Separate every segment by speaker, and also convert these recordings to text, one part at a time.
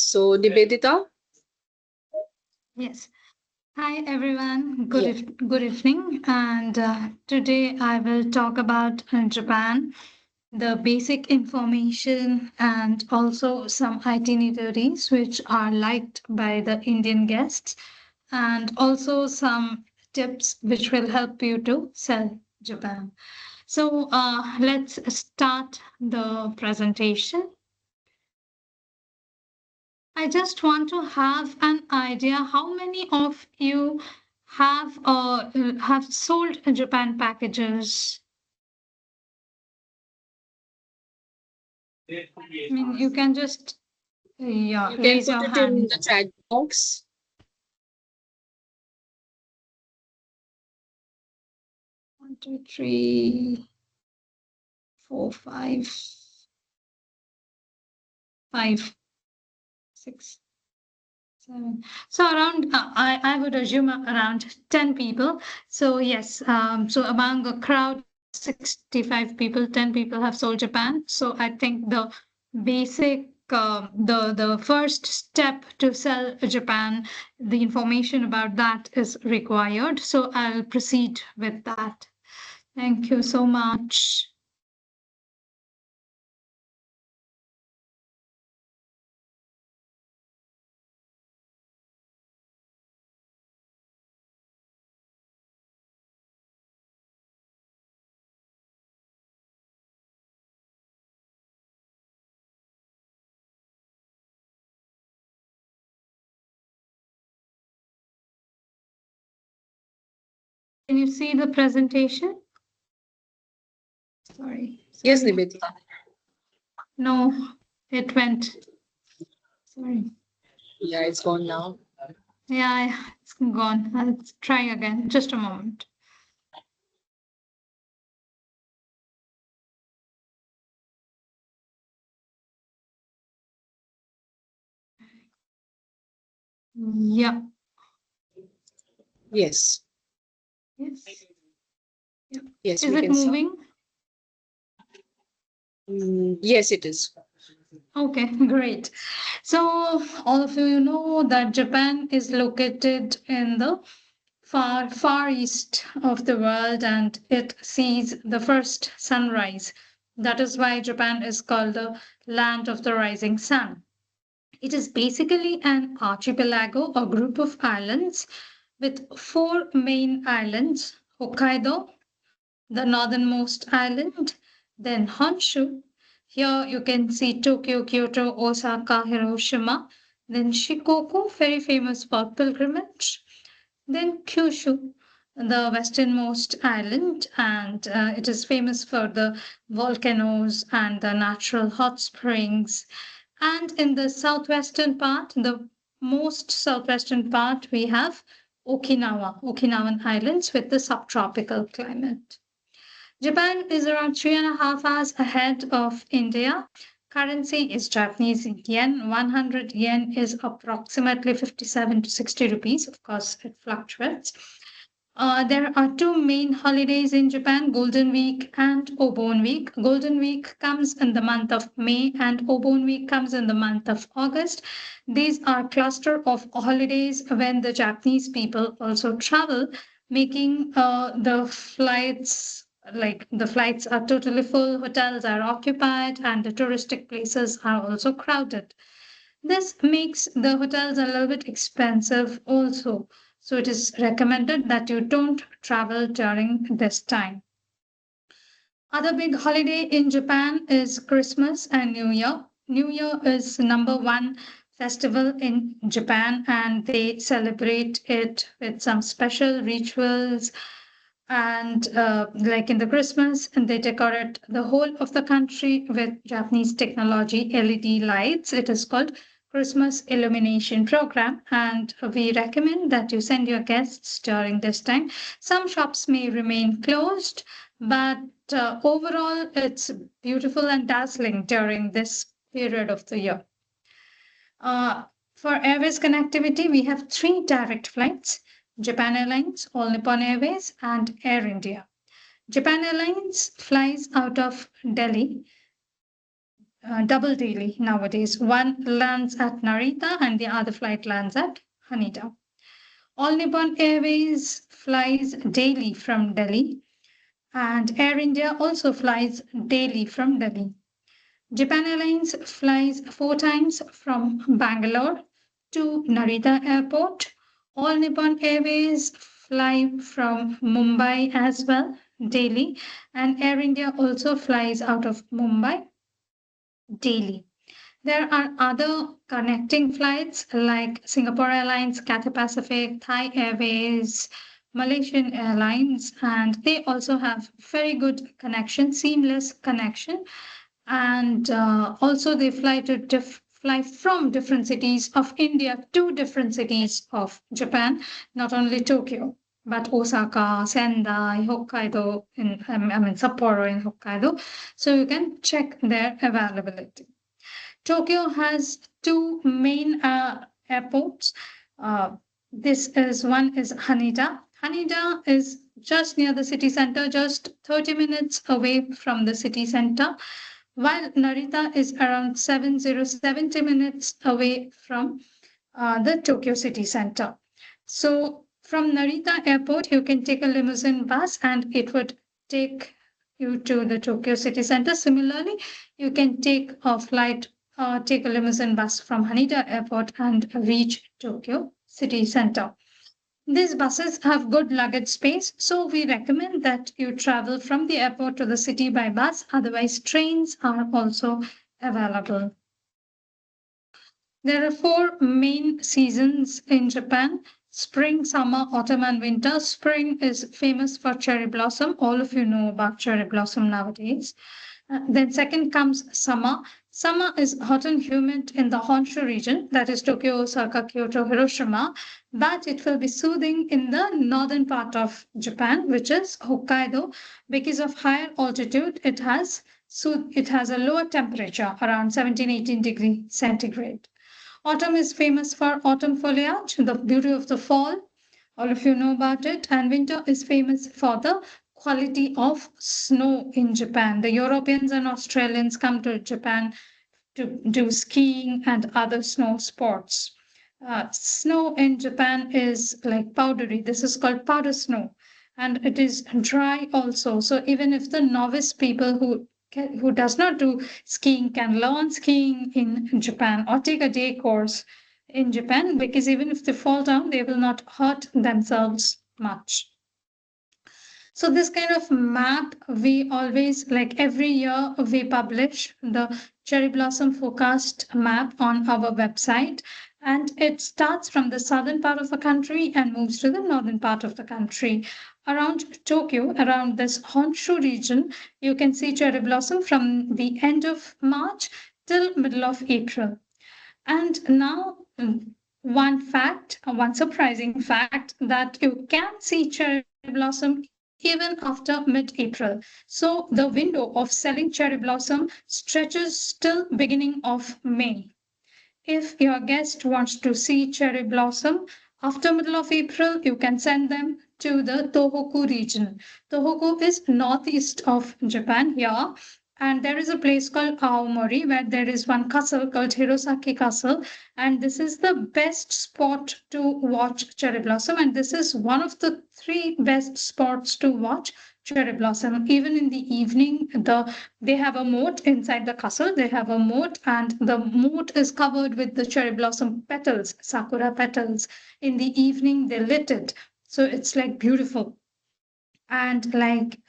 Speaker 1: So, Nibedita?
Speaker 2: Yes. Hi, everyone.
Speaker 1: Yeah.
Speaker 2: Good evening. And today I will talk about Japan, the basic information, and also some itineraries which are liked by the Indian guests, and also some tips which will help you to sell Japan. So let's start the presentation. I just want to have an idea how many of you have sold Japan packages. I mean, you can just
Speaker 1: You can
Speaker 2: raise
Speaker 1: put
Speaker 2: your
Speaker 1: it in
Speaker 2: hand.
Speaker 1: the chat box.
Speaker 2: 1, 2, 3, 4, 5, 5, 6, 7. So around, I would assume around 10 people. So yes, so among a crowd of 65 people, 10 people have sold Japan. So I think the basic, the first step to sell Japan, the information about that is required. So I'll proceed with that. Thank you so much. Can you see the presentation? Sorry.
Speaker 1: Yes,
Speaker 2: Sorry.
Speaker 1: Nibedita.
Speaker 2: No, it went. Sorry.
Speaker 1: Yeah, it's gone now.
Speaker 2: Yeah, it's gone. I'll try again. Just a moment. Yeah.
Speaker 1: Yes.
Speaker 2: Yes. Yeah.
Speaker 1: Yes,
Speaker 2: Is
Speaker 1: we
Speaker 2: it
Speaker 1: can see.
Speaker 2: moving?
Speaker 1: Yes, it is.
Speaker 2: Okay, great. So all of you know that Japan is located in the far east of the world, and it sees the first sunrise. That is why Japan is called the land of the rising sun. It is basically an archipelago, a group of islands with four main islands: Hokkaido, the northernmost island, then Honshu. Here you can see Tokyo, Kyoto, Osaka, Hiroshima, then Shikoku, very famous for pilgrimage, then Kyushu, the westernmost island, and it is famous for the volcanoes and the natural hot springs. And in the southwestern part, the most southwestern part, we have Okinawan Islands with the subtropical climate. Japan is around 3.5 hours ahead of India. Currency is Japanese yen. 100 yen is approximately 57 to 60 rupees. Of course, it fluctuates. There are two main holidays in Japan: Golden Week and Obon Week. Golden Week comes in the month of May and Obon Week comes in the month of August. These are cluster of holidays when the Japanese people also travel, making the flights are totally full, hotels are occupied, and the touristic places are also crowded. This makes the hotels a little bit expensive also. So it is recommended that you don't travel during this time. Other big holiday in Japan is Christmas and New Year. New Year is number one festival in Japan, and they celebrate it with some special rituals. And like in the Christmas, and they decorate the whole of the country with Japanese technology LED lights. It is called Christmas illumination program, and we recommend that you send your guests during this time. Some shops may remain closed, but overall it's beautiful and dazzling during this period of the year. uh, for airways connectivity, we have three direct flights: Japan Airlines, All Nippon Airways, and Air India. Japan Airlines flies out of Delhi double daily nowadays. One lands at Narita and the other flight lands at Haneda. All Nippon Airways flies daily from Delhi, and Air India also flies daily from Delhi. Japan Airlines flies 4 times from Bangalore to Narita Airport. All Nippon Airways fly from Mumbai as well daily, and Air India also flies out of Mumbai daily. There are other connecting flights like Singapore Airlines, Cathay Pacific, Thai Airways, Malaysian Airlines, and they also have very good connection, seamless connection. And also they fly from different cities of India to different cities of Japan, not only Tokyo, but Osaka, Sendai, Hokkaido, Sapporo in Hokkaido. So you can check their availability. Tokyo has two main airports. This is one is Haneda. Haneda is just near the city center, just 30 minutes away from the city center, while Narita is around 70 minutes away from the Tokyo city center. So from Narita airport, you can take a limousine bus and it would take you to the Tokyo city center. Similarly, you can take a limousine bus from Haneda airport and reach Tokyo city center. These buses have good luggage space, so we recommend that you travel from the airport to the city by bus. Otherwise, trains are also available. There are 4 main seasons in Japan: spring, summer, autumn, and winter. Spring is famous for cherry blossom. All of you know about cherry blossom nowadays. Then second comes summer. Summer is hot and humid in the Honshu region, that is Tokyo, Osaka, Kyoto, Hiroshima, but it will be soothing in the northern part of Japan, which is Hokkaido. Because of higher altitude, it has a lower temperature, around 17-18 degrees centigrade. Autumn is famous for autumn foliage, the beauty of the fall. All of you know about it. And winter is famous for the quality of snow in Japan. The Europeans and Australians come to Japan to do skiing and other snow sports. Snow in Japan is like powdery. This is called powder snow, and it is dry also. So even if the novice people who does not do skiing can learn skiing in Japan or take a day course in Japan, because even if they fall down, they will not hurt themselves much. So this kind of map, we always, like every year, we publish the cherry blossom forecast map on our website. And it starts from the southern part of the country and moves to the northern part of the country. Around Tokyo, around this Honshu region, you can see cherry blossom from the end of March till middle of April. And now one surprising fact, that you can see cherry blossom even after mid-April. So the window of selling cherry blossom stretches till beginning of May. If your guest wants to see cherry blossom after middle of April, you can send them to the Tohoku region. Tohoku is northeast of Japan here. And there is a place called Aomori where there is one castle called Hirosaki Castle. And this is the best spot to watch cherry blossom. And this is one of the 3 best spots to watch cherry blossom. Even in the evening, they have a moat inside the castle. They have a moat, and the moat is covered with the cherry blossom petals, sakura petals. In the evening, they lit it. So it's like beautiful. And like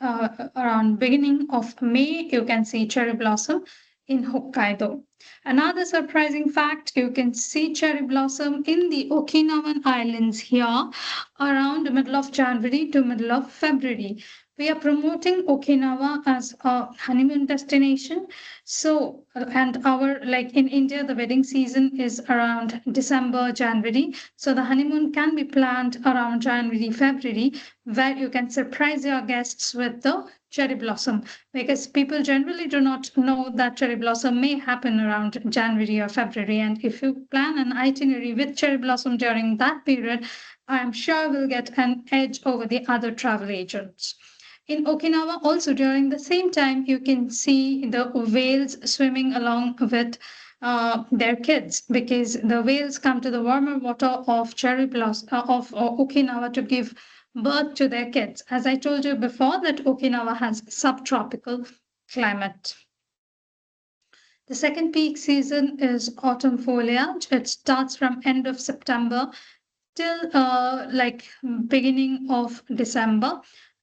Speaker 2: around beginning of May, you can see cherry blossom in Hokkaido. Another surprising fact, you can see cherry blossom in the Okinawan Islands here around the middle of January to middle of February. We are promoting Okinawa as a honeymoon destination. So, and like in India, the wedding season is around December, January. So the honeymoon can be planned around January, February, where you can surprise your guests with the cherry blossom, because people generally do not know that cherry blossom may happen around January or February. And if you plan an itinerary with cherry blossom during that period, I am sure we'll get an edge over the other travel agents. In Okinawa, also during the same time, you can see the whales swimming along with their kids, because the whales come to the warmer water of cherry blossom of Okinawa to give birth to their kids. As I told you before, that Okinawa has subtropical climate. The second peak season is autumn foliage. It starts from end of September till like beginning of December.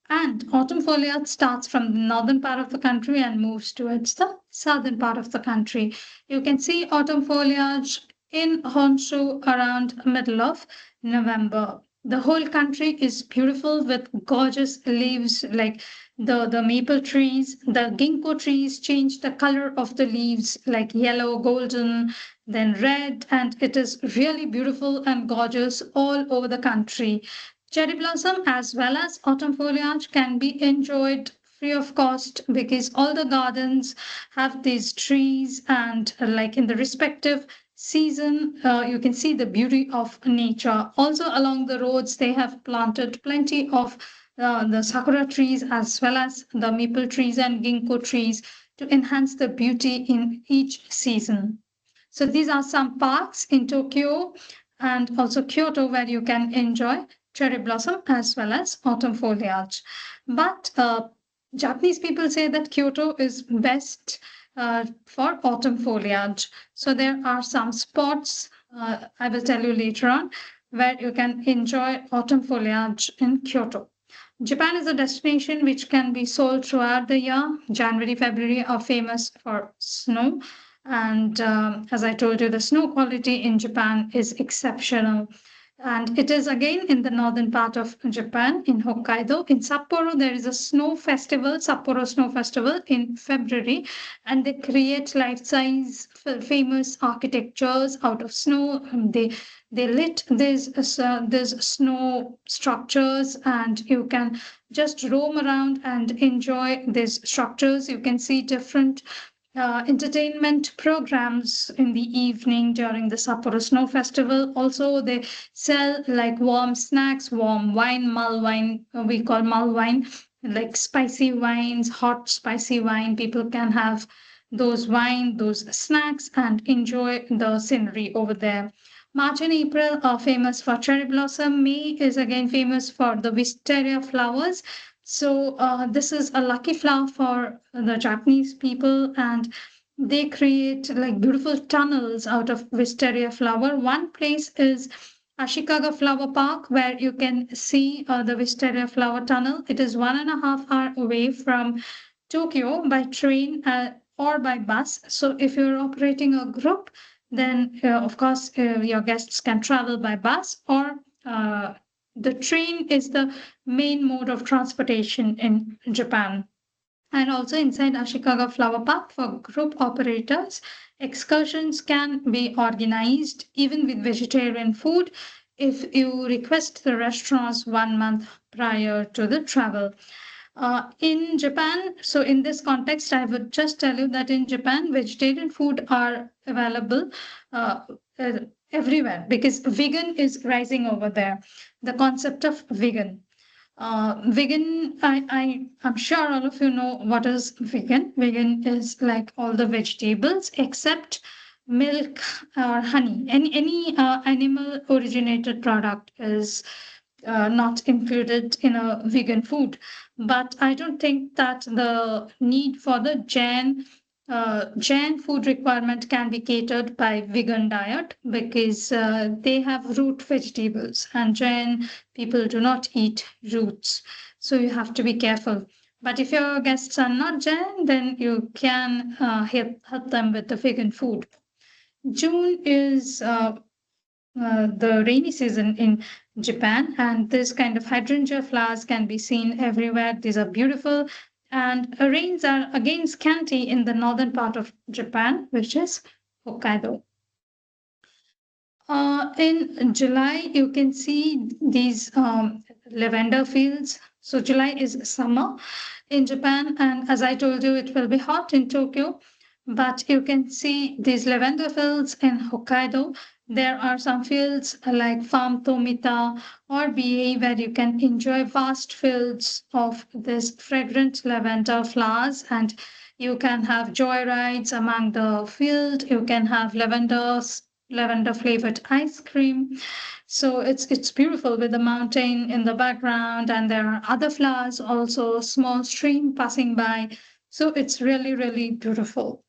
Speaker 2: And autumn foliage starts from the northern part of the country and moves towards the southern part of the country. You can see autumn foliage in Honshu around middle of November. The whole country is beautiful with gorgeous leaves, like the maple trees. The ginkgo trees change the color of the leaves, like yellow, golden, then red, and it is really beautiful and gorgeous all over the country. Cherry blossom as well as autumn foliage can be enjoyed free of cost, because all the gardens have these trees, and like in the respective season, you can see the beauty of nature. Also along the roads, they have planted plenty of the sakura trees as well as the maple trees and ginkgo trees to enhance the beauty in each season. So these are some parks in Tokyo and also Kyoto where you can enjoy cherry blossom as well as autumn foliage. But Japanese people say that Kyoto is best for autumn foliage. So there are some spots, I will tell you later on, where you can enjoy autumn foliage in Kyoto. Japan is a destination which can be sold throughout the year. January, February are famous for snow. And as I told you, the snow quality in Japan is exceptional. And it is again in the northern part of Japan, in Hokkaido. In Sapporo, there is a snow festival, Sapporo Snow Festival in February, and they create life-size famous architectures out of snow. They lit these snow structures, and you can just roam around and enjoy these structures. You can see different entertainment programs in the evening during the Sapporo Snow Festival. Also, they sell like warm snacks, warm wine, mull wine, we call mull wine, like spicy wines, hot spicy wine. People can have those wine, those snacks, and enjoy the scenery over there. March and April are famous for cherry blossom. May is again famous for the wisteria flowers. So this is a lucky flower for the Japanese people, and they create like beautiful tunnels out of wisteria flower. One place is Ashikaga Flower Park, where you can see the wisteria flower tunnel. It is 1.5 hour away from Tokyo by train or by bus. So if you're operating a group, then of course your guests can travel by bus, or the train is the main mode of transportation in Japan. And also inside Ashikaga Flower Park for group operators, excursions can be organized even with vegetarian food if you request the restaurants 1 month prior to the travel. In Japan, so in this context, I would just tell you that in Japan, vegetarian food are available uh, uh, everywhere, because vegan is rising over there. The concept of vegan. Vegan, I'm sure all of you know what is vegan. Vegan is like all the vegetables except milk or honey. Any animal originated product is not included in a vegan food. But I don't think that the need for the Jain food requirement can be catered by vegan diet, because they have root vegetables, and Jain people do not eat roots. So you have to be careful. But if your guests are not Jain, then you can help them with the vegan food. June is the rainy season in Japan, and this kind of hydrangea flowers can be seen everywhere. These are beautiful, and rains are again scanty in the northern part of Japan, which is Hokkaido. In July, you can see these lavender fields. So July is summer in Japan, and as I told you, it will be hot in Tokyo. But you can see these lavender fields in Hokkaido. There are some fields like Farm Tomita or BA where you can enjoy vast fields of this fragrant lavender flowers, and you can have joyrides among the field. You can have lavender flavored ice cream. So it's beautiful with the mountain in the background, and there are other flowers also, small stream passing by. So it's really beautiful.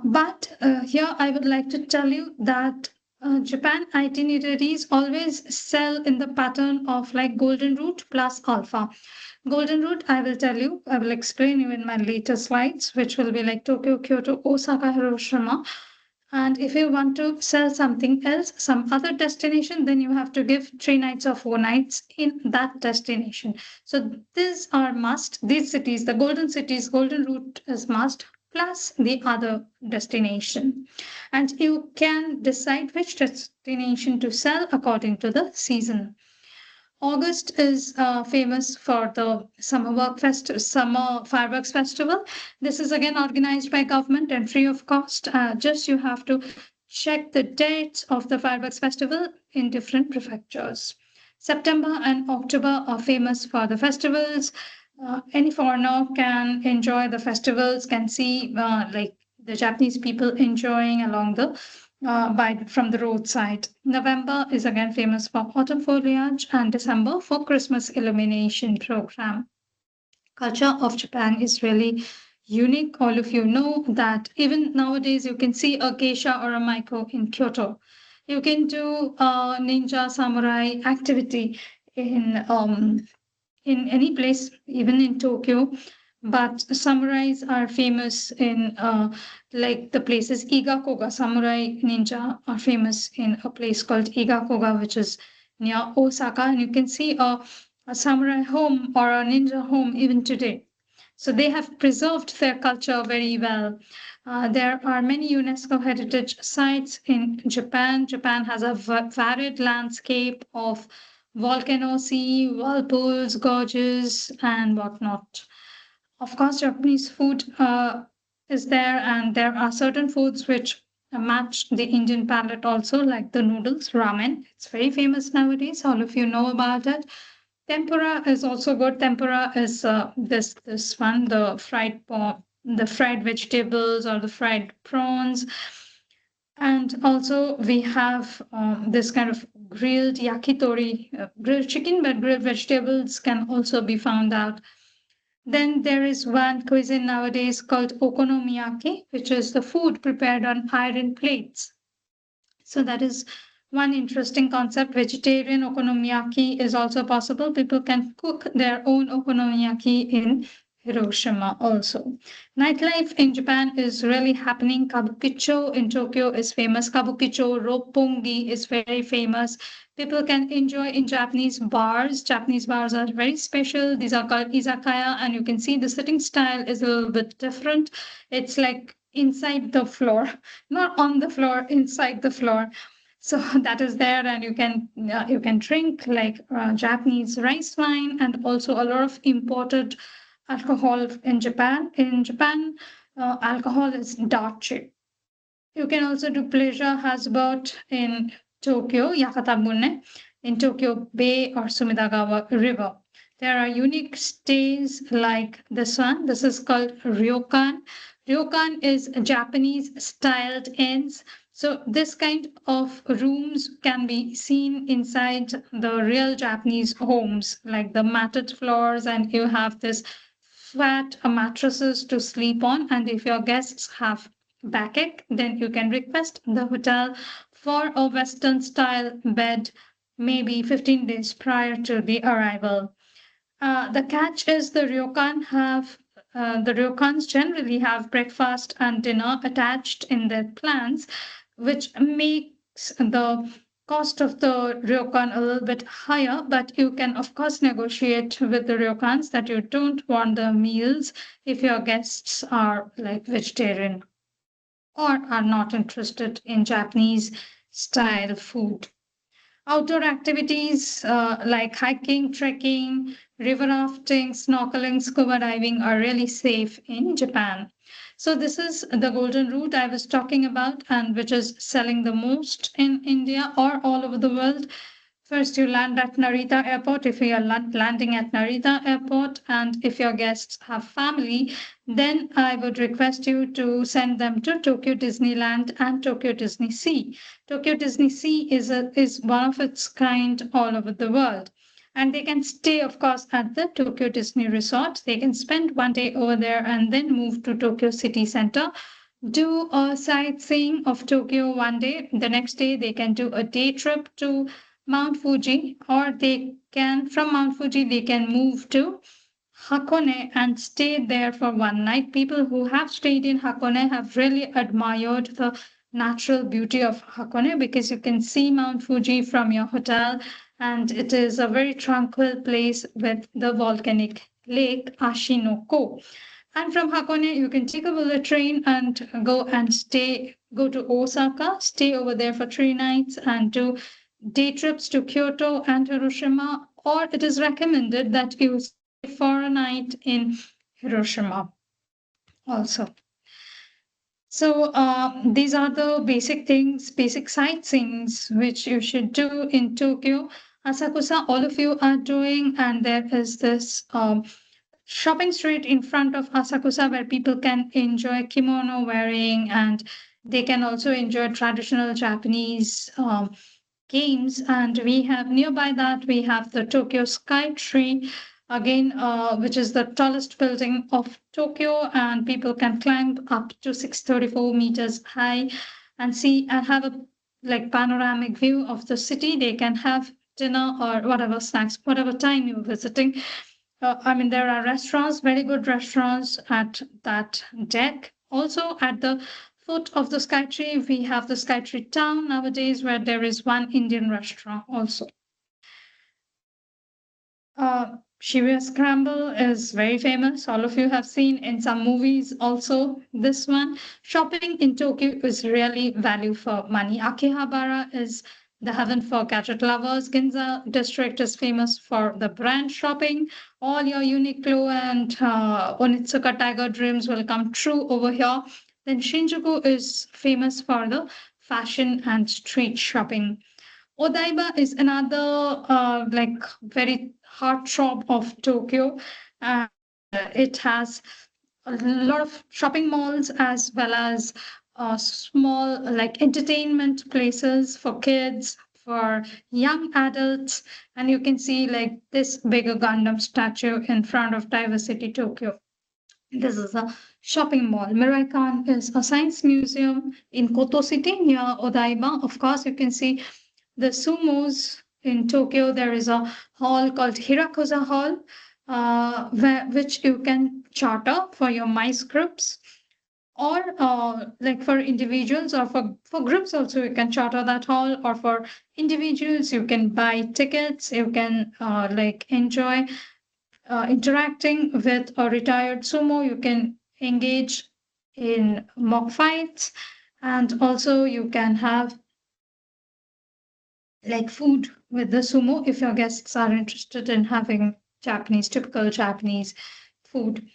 Speaker 2: But here I would like to tell you that Japan itineraries always sell in the pattern of like golden route plus alpha. Golden route, I will tell you, I will explain you in my later slides, which will be like Tokyo, Kyoto, Osaka, Hiroshima. And if you want to sell something else, some other destination, then you have to give 3 nights or 4 nights in that destination. So these are must. These cities, the golden cities, golden route is must, plus the other destination. And you can decide which destination to sell according to the season. August is famous for the summer fireworks festival. This is again organized by government and free of cost. Just you have to check the dates of the fireworks festival in different prefectures. September and October are famous for the festivals. Any foreigner can enjoy the festivals, can see like the Japanese people enjoying along the from the roadside. November is again famous for autumn foliage, and December for Christmas illumination program. Culture of Japan is really unique. All of you know that even nowadays you can see a geisha or a maiko in Kyoto. You can do a ninja samurai activity in any place, even in Tokyo. But samurais are famous in like the places Igakoga. Samurai ninja are famous in a place called Igakoga, which is near Osaka. And you can see a samurai home or a ninja home even today. So they have preserved their culture very well. There are many UNESCO heritage sites in Japan. Japan has a varied landscape of volcano, sea, whirlpools, gorges, and whatnot. Of course, Japanese food is there, and there are certain foods which match the Indian palate also, like the noodles, ramen. It's very famous nowadays. All of you know about it. Tempura is also good. Tempura is this one, the fried vegetables or the fried prawns. And also we have this kind of grilled yakitori, grilled chicken, but grilled vegetables can also be found out. Then there is one cuisine nowadays called okonomiyaki, which is the food prepared on iron plates. So that is one interesting concept. Vegetarian okonomiyaki is also possible. People can cook their own okonomiyaki in Hiroshima also. Nightlife in Japan is really happening. Kabukicho in Tokyo is famous. Kabukicho, roppongi is very famous. People can enjoy in Japanese bars. Japanese bars are very special. These are called izakaya, and you can see the sitting style is a little bit different. It's like inside the floor, not on the floor, inside the floor. So that is there, and you can drink like Japanese rice wine, and also a lot of imported alcohol in Japan. In Japan, alcohol is dark cheap. You can also do pleasure houseboat in Tokyo, Yakatabune, in Tokyo Bay or Sumidagawa River. There are unique stays like this one. This is called Ryokan. Ryokan is Japanese styled inns. So this kind of rooms can be seen inside the real Japanese homes, like the matted floors, and you have this flat mattresses to sleep on. And if your guests have backache, then you can request the hotel for a Western style bed maybe 15 days prior to the arrival. The catch is the ryokans generally have breakfast and dinner attached in their plans, which makes the cost of the ryokan a little bit higher, but you can of course negotiate with the ryokans that you don't want the meals if your guests are like vegetarian or are not interested in Japanese style food. Outdoor activities like hiking, trekking, river rafting, snorkeling, scuba diving are really safe in Japan. So this is the golden route I was talking about, and which is selling the most in India or all over the world. First, you land at Narita Airport if you are landing at Narita Airport, and if your guests have family, then I would request you to send them to Tokyo Disneyland and Tokyo Disney Sea. Tokyo Disney Sea is one of its kind all over the world. And they can stay, of course, at the Tokyo Disney Resort. They can spend one day over there and then move to Tokyo City Center, do a sightseeing of Tokyo one day. The next day, they can do a day trip to Mount Fuji, or they can, from Mount Fuji, they can move to Hakone and stay there for one night. People who have stayed in Hakone have really admired the natural beauty of Hakone because you can see Mount Fuji from your hotel, and it is a very tranquil place with the volcanic lake Ashinoko. And from Hakone, you can take a bullet train and go to Osaka, stay over there for 3 nights, and do day trips to Kyoto and Hiroshima. Or it is recommended that you stay for a night in Hiroshima also. So these are the basic things, basic sightseeings which you should do in Tokyo. Asakusa, all of you are doing, and there is this shopping street in front of Asakusa where people can enjoy kimono wearing, and they can also enjoy traditional Japanese games. And we have nearby that we have the Tokyo Sky Tree again, which is the tallest building of Tokyo, and people can climb up to 634 meters high and see and have a like panoramic view of the city. They can have dinner or whatever snacks, whatever time you're visiting. I mean, there are restaurants, very good restaurants at that deck. Also, at the foot of the Skytree, we have the Skytree Town nowadays, where there is one Indian restaurant also. Shibuya Scramble is very famous. All of you have seen in some movies also this one. Shopping in Tokyo is really value for money. Akihabara is the heaven for gadget lovers. Ginza district is famous for the brand shopping. All your Uniqlo and Onitsuka Tiger dreams will come true over here. Then Shinjuku is famous for the fashion and street shopping. Odaiba is another very heartthrob of Tokyo. It has a lot of shopping malls as well as small like entertainment places for kids, for young adults, and you can see like this bigger Gundam statue in front of Diversity Tokyo. This is a shopping mall. Ryokan is a science museum in Koto City near Odaiba. Of course, you can see the sumos in Tokyo. There is a hall called Hirakuza Hall, which you can charter for your mice groups, or like for individuals or for groups also you can charter that hall, or for individuals you can buy tickets. You can like enjoy interacting with a retired sumo. You can engage in mock fights, and also you can have like food with the sumo if your guests are interested in having typical Japanese food.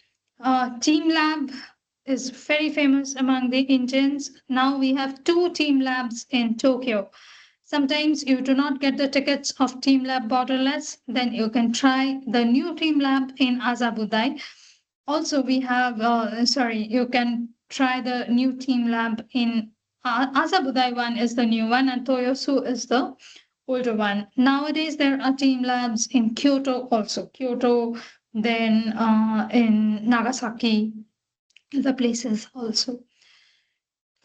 Speaker 2: Team Lab is very famous among the Indians. Now we have 2 team labs in Tokyo. Sometimes you do not get the tickets of Team Lab borderless, then you can try the new Team Lab in Azabudai. Also, we have, you can try the new Team Lab in Azabudai one is the new one, and Toyosu is the older one. Nowadays, there are team labs in Kyoto also. Kyoto, then in Nagasaki, the places also.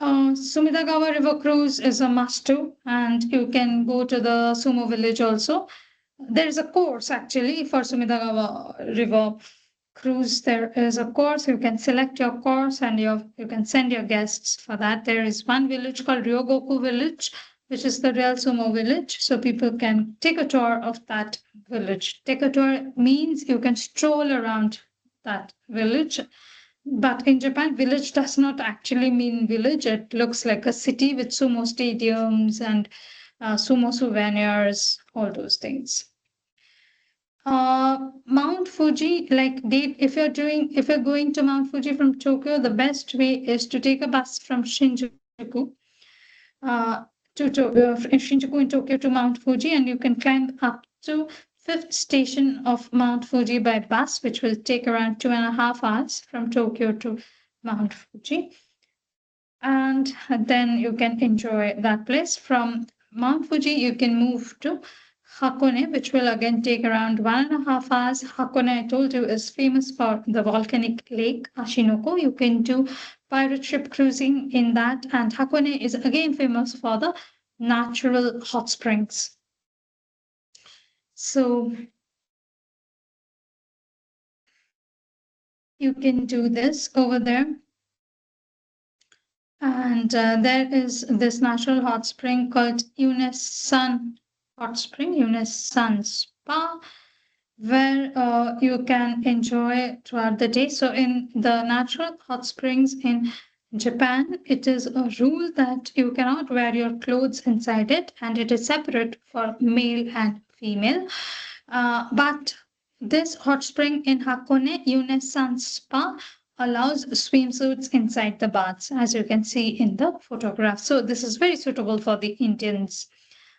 Speaker 2: Sumidagawa River Cruise is a must do, and you can go to the sumo village also. There is a course actually for Sumidagawa River Cruise. There is a course. You can select your course and you can send your guests for that. There is one village called Ryogoku Village, which is the real sumo village. So people can take a tour of that village. Take a tour means you can stroll around that village. But in Japan, village does not actually mean village. It looks like a city with sumo stadiums and sumo souvenirs, all those things. Mount Fuji, if you're going to Mount Fuji from Tokyo, the best way is to take a bus from Shinjuku, Shinjuku in Tokyo to Mount Fuji, and you can climb up to fifth station of Mount Fuji by bus, which will take around 2.5 hours from Tokyo to Mount Fuji. And then you can enjoy that place. From Mount Fuji, you can move to Hakone, which will again take around 1.5 hours. Hakone, I told you, is famous for the volcanic lake Ashinoko. You can do pirate ship cruising in that, and Hakone is again famous for the natural hot springs. So you can do this over there. And there is this natural hot spring called Sun Hot Spring, Sun Spa, where you can enjoy throughout the day. So in the natural hot springs in Japan, it is a rule that you cannot wear your clothes inside it, and it is separate for male and female. But this hot spring in Hakone, Sun Spa, allows swimsuits inside the baths, as you can see in the photograph. So this is very suitable for the Indians.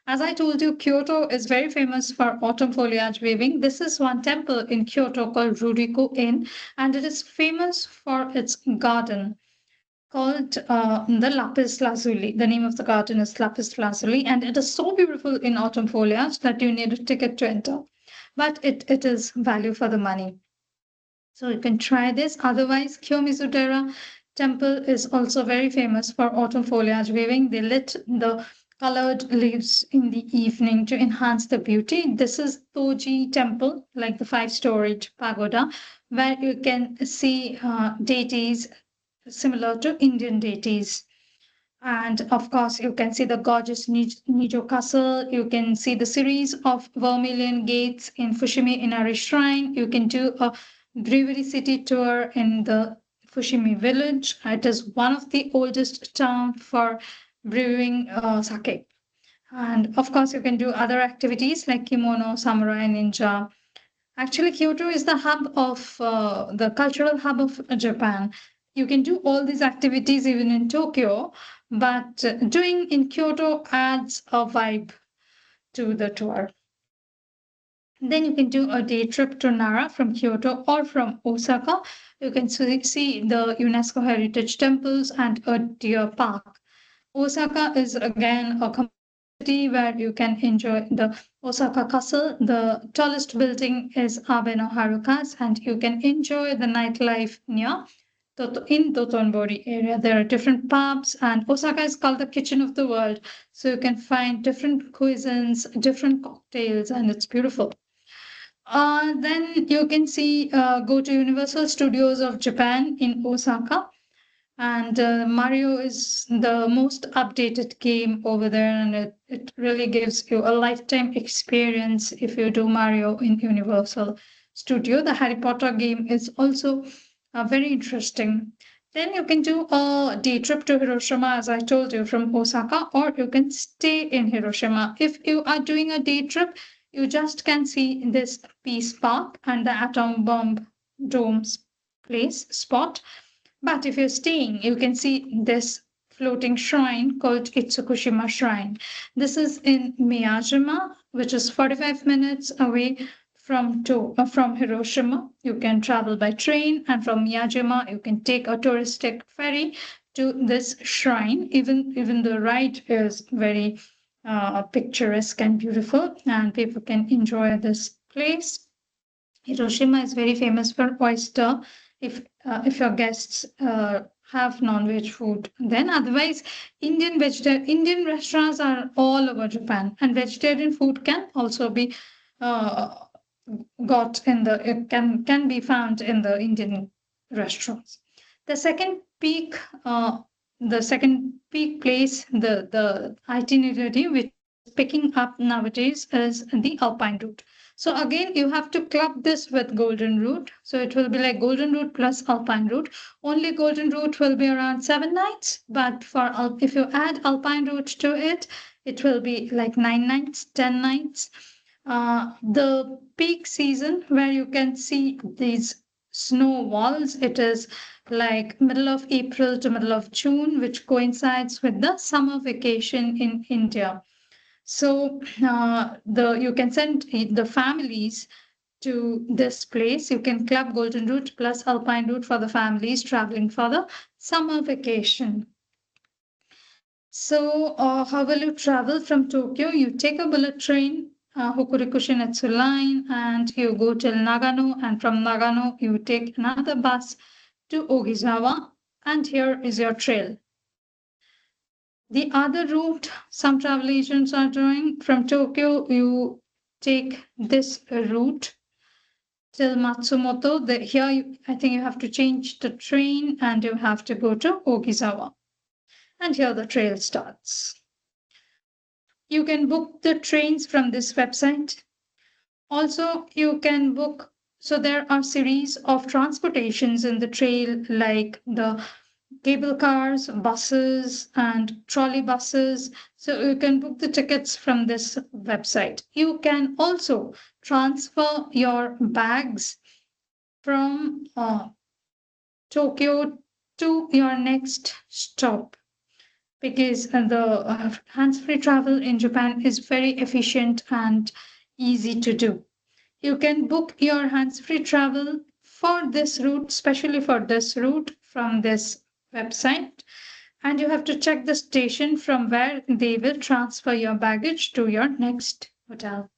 Speaker 2: As I told you, Kyoto is very famous for autumn foliage weaving. This is one temple in Kyoto called Ruriko-in, and it is famous for its garden called the Lapis Lazuli. The name of the garden is Lapis Lazuli, and it is so beautiful in autumn foliage that you need a ticket to enter. But it is value for the money. So you can try this. Otherwise, Kiyomizu-dera temple is also very famous for autumn foliage weaving. They lit the colored leaves in the evening to enhance the beauty. This is Toji temple, like the 5-storied pagoda, where you can see deities similar to Indian deities. And of course, you can see the gorgeous Nijo Castle. You can see the series of vermilion gates in Fushimi Inari Shrine. You can do a brewery city tour in the Fushimi village. It is one of the oldest town for brewing sake. And of course, you can do other activities like kimono, samurai, ninja. Actually, Kyoto is the hub of the cultural hub of Japan. You can do all these activities even in Tokyo, but doing in Kyoto adds a vibe to the tour. Then you can do a day trip to Nara from Kyoto or from Osaka. You can see the UNESCO heritage temples and a deer park. Osaka is again a city where you can enjoy the Osaka Castle. The tallest building is Abe no Haruka's, and you can enjoy the nightlife near in Dotonbori area. There are different pubs, and Osaka is called the kitchen of the world. So you can find different cuisines, different cocktails, and it's beautiful. Then you can go to Universal Studios of Japan in Osaka. And Mario is the most updated game over there, and it really gives you a lifetime experience if you do Mario in Universal Studio. The Harry Potter game is also very interesting. Then you can do a day trip to Hiroshima, as I told you, from Osaka, or you can stay in Hiroshima. If you are doing a day trip, you just can see this Peace Park and the Atom Bomb Domes place spot. But if you're staying, you can see this floating shrine called Itsukushima Shrine. This is in Miyajima, which is 45 minutes away from Hiroshima. You can travel by train, and from Miyajima, you can take a touristic ferry to this shrine. Even the ride is very picturesque and beautiful, and people can enjoy this place. Hiroshima is very famous for oyster. If your guests have non-veg food, then otherwise Indian restaurants are all over Japan, and vegetarian food can also be can be found in the Indian restaurants. The second peak place, the itinerary which is picking up nowadays is the Alpine Route. So again, you have to club this with Golden Route. So it will be like Golden Route plus Alpine Route. Only Golden Route will be around 7 nights, but if you add Alpine Route to it, it will be like 9 nights, 10 nights. The peak season where you can see these snow walls, it is like middle of April to middle of June, which coincides with the summer vacation in India. So the you can send the families to this place. You can club Golden Route plus Alpine Route for the families traveling for the summer vacation. So, how will you travel from Tokyo? You take a bullet train, Hokuriku Shinetsu line, and you go till Nagano. And from Nagano, you take another bus to Ogisawa. And here is your trail. The other route some travel agents are doing from Tokyo, you take this route till Matsumoto. I think you have to change the train and you have to go to Ogisawa. And here the trail starts. You can book the trains from this website. Also, you can book, so there are series of transportations in the trail like the cable cars, buses, and trolley buses. So you can book the tickets from this website. You can also transfer your bags from Tokyo to your next stop because the hands-free travel in Japan is very efficient and easy to do. You can book your hands-free travel for this route, especially for this route from this website. And you have to check the station from where they will transfer your baggage to your next hotel.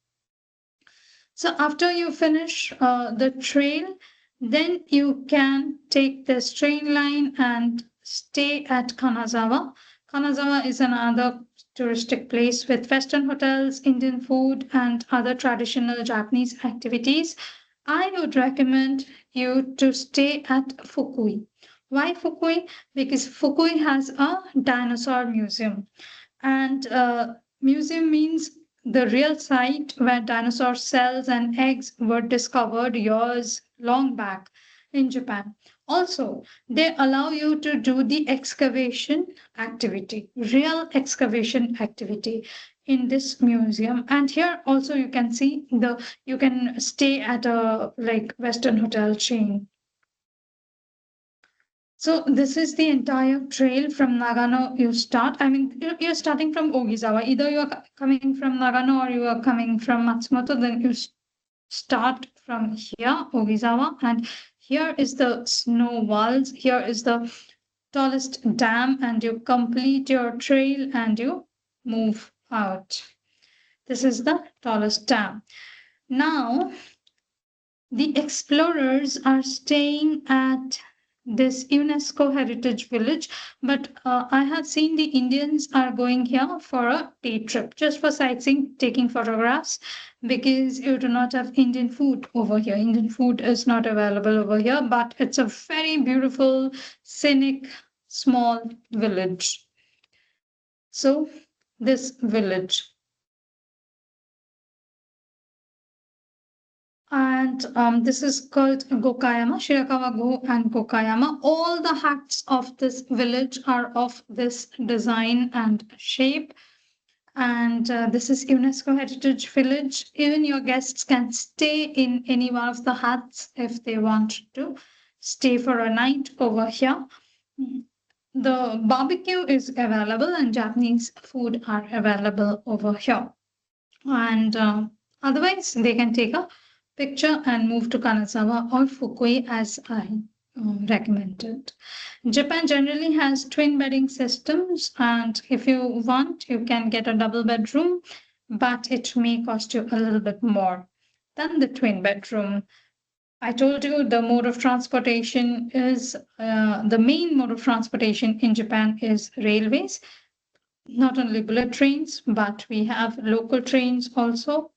Speaker 2: So after you finish the trail, then you can take this train line and stay at Kanazawa. Kanazawa is another touristic place with Western hotels, Indian food, and other traditional Japanese activities. I would recommend you to stay at Fukui. Why Fukui? Because Fukui has a dinosaur museum. And museum means the real site where dinosaur cells and eggs were discovered years long back in Japan. Also, they allow you to do the excavation activity, real excavation activity in this museum. And here also you can see you can stay at a like Western hotel chain. So this is the entire trail from Nagano. You start. I mean, you're starting from Ogisawa. Either you're coming from Nagano or you are coming from Matsumoto. Then you start from here, Ogisawa, and here is the snow walls. Here is the tallest dam, and you complete your trail and you move out. This is the tallest dam. Now, the explorers are staying at this UNESCO heritage village, but I have seen the Indians are going here for a day trip, just for sightseeing, taking photographs, because you do not have Indian food over here. Indian food is not available over here, but it's a very beautiful, scenic, small village. So, this village. And this is called Gokayama, Shirakawa Go and Gokayama. All the huts of this village are of this design and shape. And this is UNESCO Heritage Village. Even your guests can stay in any one of the huts if they want to stay for a night over here. The barbecue is available and Japanese food are available over here. And otherwise, they can take a picture and move to Kanazawa or Fukui as I recommended. Japan generally has twin bedding systems, and if you want, you can get a double bedroom, but it may cost you a little bit more than the twin bedroom. I told you the mode of transportation is the main mode of transportation in Japan is railways, not only bullet trains, but we have local trains also,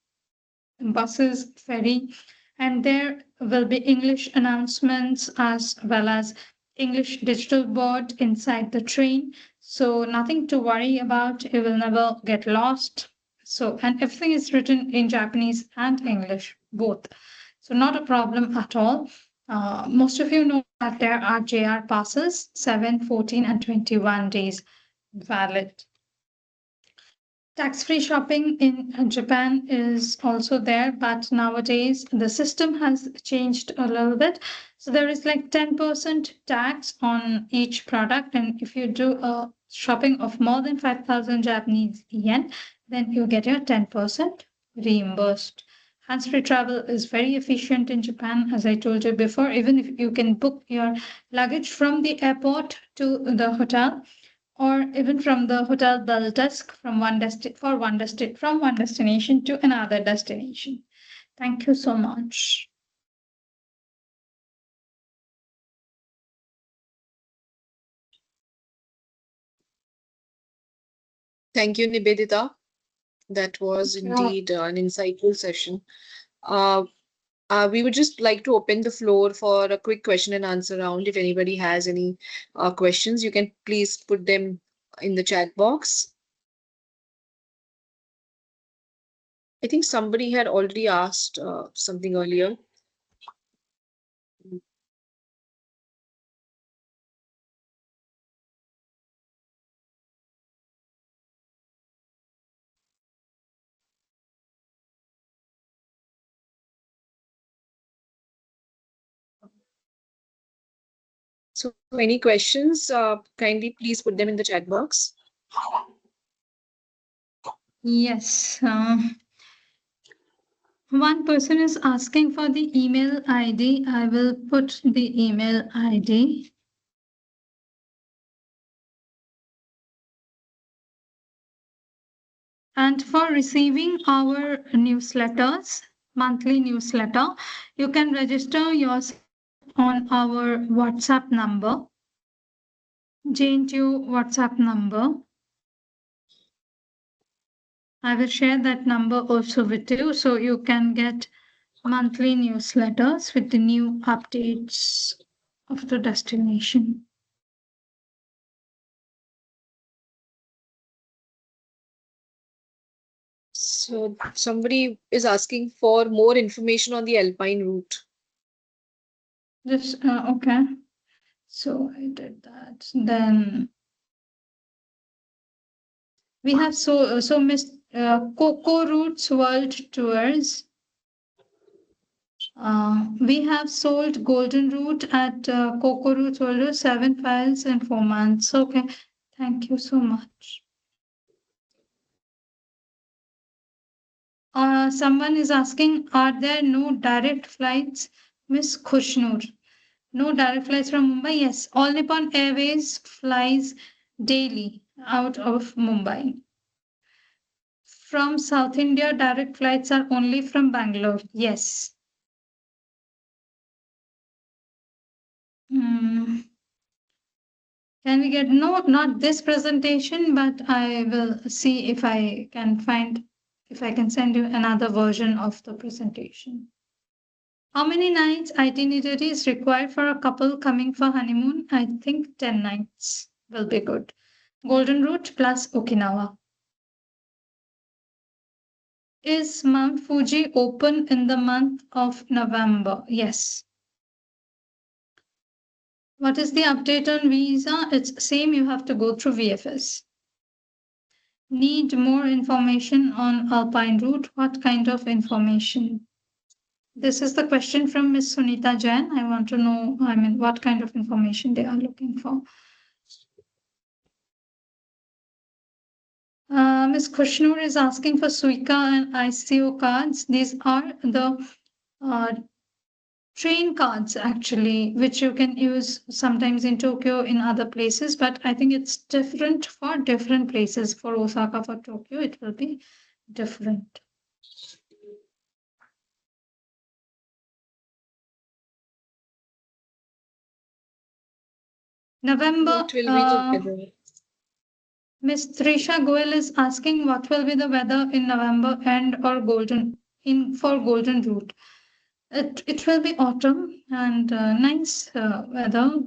Speaker 2: buses, ferry, and there will be English announcements as well as English digital board inside the train. So nothing to worry about. You will never get lost. So, and everything is written in Japanese and English, both. So not a problem at all. Most of you know that there are JR passes, 7, 14, and 21 days valid. Tax-free shopping in Japan is also there, but nowadays the system has changed a little bit. So there is like 10% tax on each product, and if you do a shopping of more than 5,000 Japanese yen, then you get your 10% reimbursed. Hands-free travel is very efficient in Japan, as I told you before. Even if you can book your luggage from the airport to the hotel, or even from the hotel bell desk from from one destination to another destination. Thank you so much.
Speaker 1: Thank you, Nibedita. That was indeed an insightful session. Uh, we would just like to open the floor for a quick question and answer round. If anybody has any questions, you can please put them in the chat box. I think somebody had already asked something earlier. So, any questions? Kindly please put them in the chat box.
Speaker 2: Yes. One person is asking for the email ID. I will put the email ID. And for receiving our newsletters, monthly newsletter, you can register yourself on our WhatsApp number, JNTO WhatsApp number. I will share that number also with you so you can get monthly newsletters with the new updates of the destination.
Speaker 1: So somebody is asking for more information on the Alpine route.
Speaker 2: This okay. So I did that. Then we have Miss Coco Routes World Tours. We have sold Golden Route at Coco Routes World Tour 7 files in 4 months. Okay, thank you so much. Someone is asking, are there no direct flights? Miss Khushnur. No direct flights from Mumbai? Yes. All Nippon Airways flies daily out of Mumbai. From South India, direct flights are only from Bangalore. Yes. Can we get, no, not this presentation, but I will see if I can send you another version of the presentation. How many nights itinerary is required for a couple coming for honeymoon? I think 10 nights will be good. Golden Route plus Okinawa. Is Mount Fuji open in the month of November? Yes. What is the update on visa? It's same, you have to go through VFS. Need more information on Alpine Route. What kind of information? This is the question from Ms. Sunita Jain. I want to know, what kind of information they are looking for. Ms. Kushnur is asking for Suica and ICO cards. These are the train cards, actually, which you can use sometimes in Tokyo, in other places, but I think it's different for different places. For Osaka, for Tokyo, it will be different. November.
Speaker 1: What will be the weather?
Speaker 2: Miss Trisha Goel is asking what will be the weather in November and or for Golden Route. It will be autumn and nice weather,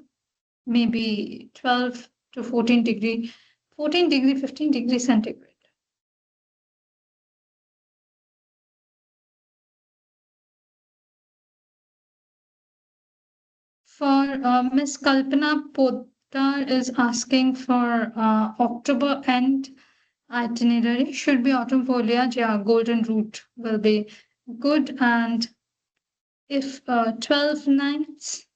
Speaker 2: maybe 12 to 14 degree, 15 degree centigrade. For Miss Kalpana Poddar is asking for October end itinerary should be autumn foliage. Yeah, golden route will be good. And if 12 nights,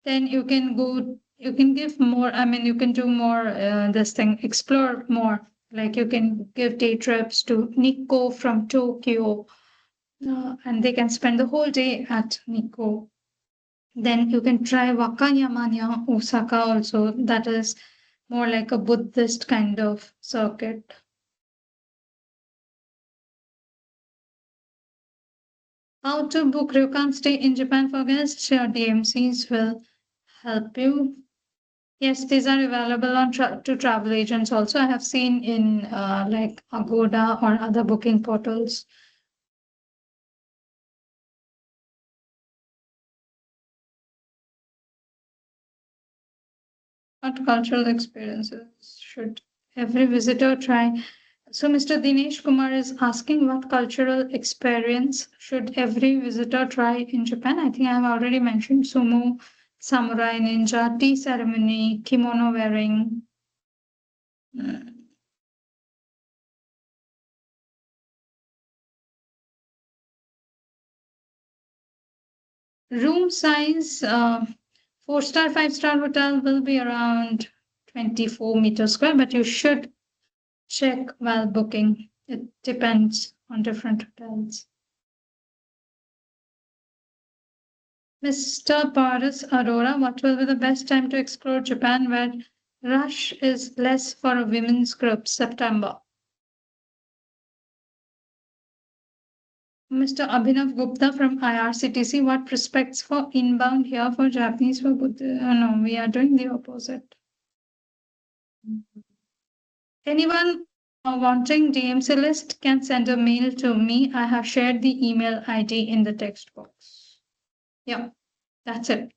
Speaker 2: then you can go, you can give more. I mean, you can do more this thing, explore more. Like you can give day trips to Nikko from Tokyo, and they can spend the whole day at Nikko. Then you can try Wakayama near Osaka also. That is more like a Buddhist kind of circuit. How to book Ryokan stay in Japan for guests? Your DMCs will help you. Yes, these are available on to travel agents also. I have seen in like Agoda or other booking portals. What cultural experiences should every visitor try? So, Mr. Dinesh Kumar is asking what cultural experience should every visitor try in Japan? I think I have already mentioned sumo, samurai ninja, tea ceremony, kimono wearing. Room size, 4-star, 5-star hotel will be around 24 meters square, but you should check while booking. It depends on different hotels. Mr. Paris Aurora, what will be the best time to explore Japan where rush is less for a women's group? September. Mr. Abhinav Gupta from IRCTC, what prospects for inbound here for Japanese for Buddha? Oh, no, we are doing the opposite. Anyone wanting DMC list can send a mail to me. I have shared the email ID in the text box. Yeah, that's it.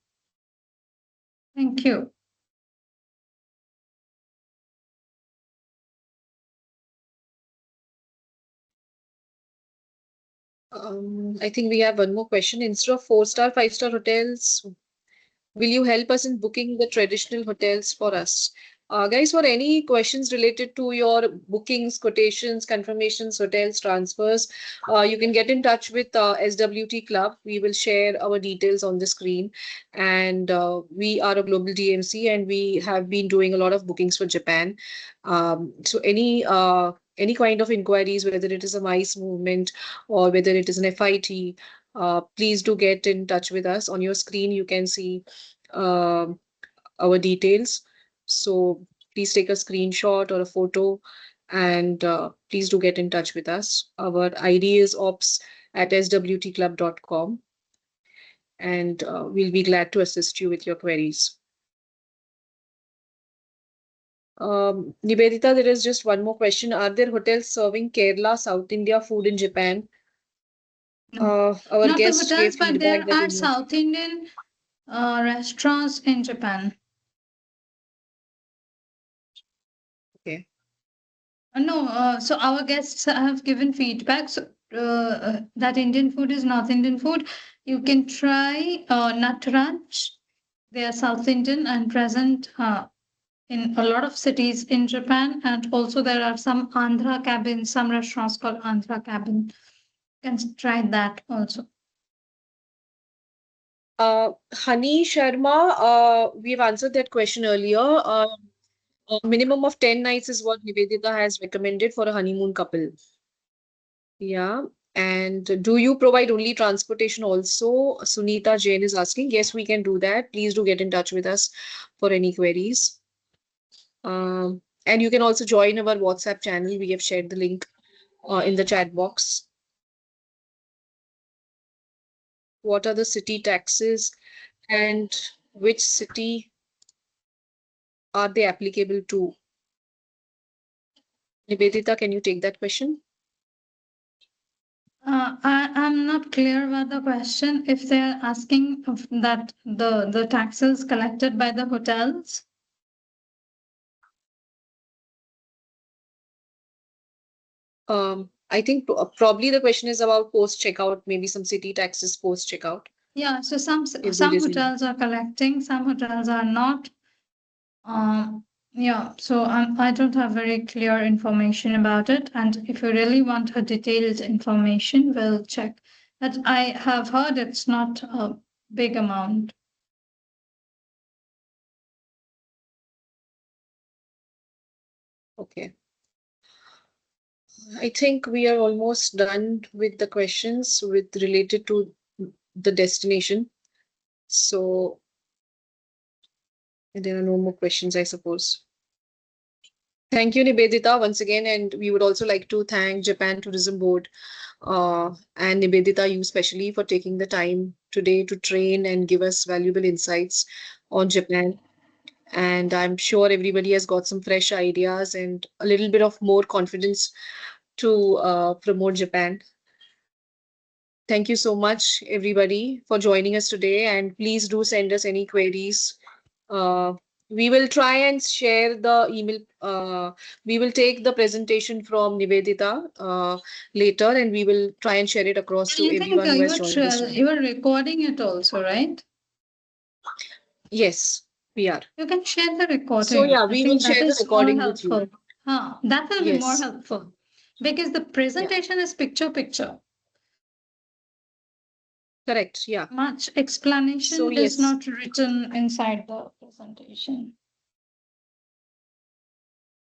Speaker 2: Thank you.
Speaker 1: I think we have one more question. Instead of 4-star, 5-star hotels, will you help us in booking the traditional hotels for us? Guys, for any questions related to your bookings, quotations, confirmations, hotels, transfers, you can get in touch with SWT Club. We will share our details on the screen. And we are a global DMC and we have been doing a lot of bookings for Japan. So any kind of inquiries, whether it is a MICE movement or whether it is an FIT, please do get in touch with us. On your screen, you can see our details. So please take a screenshot or a photo and please do get in touch with us. Our ID is ops@swtclub.com and we'll be glad to assist you with your queries. Nibedita, there is just one more question. Are there hotels serving Kerala, South India food in Japan?
Speaker 2: No.
Speaker 1: Our
Speaker 2: Not the
Speaker 1: guest gave
Speaker 2: hotels, but there
Speaker 1: feedback that
Speaker 2: are South Indian restaurants in Japan.
Speaker 1: okay.
Speaker 2: No, so our guests have given feedback that Indian food is North Indian food. You can try Natraj. They are South Indian and present in a lot of cities in Japan. And also there are some Andhra cabins, some restaurants called Andhra cabin. You can try that also.
Speaker 1: Honey Sharma, we've answered that question earlier. A minimum of 10 nights is what Nivedita has recommended for a honeymoon couple. Yeah. And do you provide only transportation also? Sunita Jain is asking. Yes, we can do that. Please do get in touch with us for any queries. And you can also join our WhatsApp channel. We have shared the link in the chat box. What are the city taxes and which city are they applicable to? Nivedita, can you take that question?
Speaker 2: I'm not clear about the question. If they're asking of that the taxes collected by the hotels.
Speaker 1: I think probably the question is about post checkout, maybe some city taxes post checkout.
Speaker 2: Yeah, so some
Speaker 1: If there is any.
Speaker 2: hotels are collecting, some hotels are not. Yeah, so I don't have very clear information about it. And if you really want a detailed information, we'll check. But I have heard it's not a big amount.
Speaker 1: Okay. I think we are almost done with the questions with related to the destination. So there are no more questions, I suppose. Thank you, Nibedita, once again. And we would also like to thank Japan Tourism Board and Nibedita, you especially, for taking the time today to train and give us valuable insights on Japan. And I'm sure everybody has got some fresh ideas and a little bit of more confidence to promote Japan. Thank you so much, everybody, for joining us today. And please do send us any queries. Uh, we will try and share the email. We will take the presentation from Nivedita later, and we will try and share it across
Speaker 2: And
Speaker 1: to
Speaker 2: I think
Speaker 1: everyone who has joined us today.
Speaker 2: you are recording it also, right?
Speaker 1: Yes, we are.
Speaker 2: You can share the
Speaker 1: So
Speaker 2: recording.
Speaker 1: yeah,
Speaker 2: I
Speaker 1: we will
Speaker 2: think that
Speaker 1: share the
Speaker 2: is more
Speaker 1: recording with you.
Speaker 2: helpful. That will be more
Speaker 1: Yes.
Speaker 2: helpful because the
Speaker 1: Yeah.
Speaker 2: presentation is picture.
Speaker 1: Correct. Yeah.
Speaker 2: Much
Speaker 1: So
Speaker 2: explanation is
Speaker 1: yes,
Speaker 2: not written inside the presentation.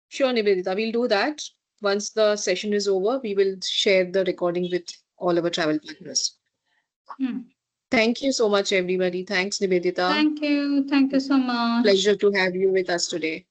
Speaker 1: sure, Nivedita, we'll do that. Once the session is over, we will share the recording with all our travel partners.
Speaker 2: Hmm.
Speaker 1: Thank you so much, everybody. Thanks, Nivedita.
Speaker 2: Thank you. Thank you so much.
Speaker 1: Pleasure to have you with us today.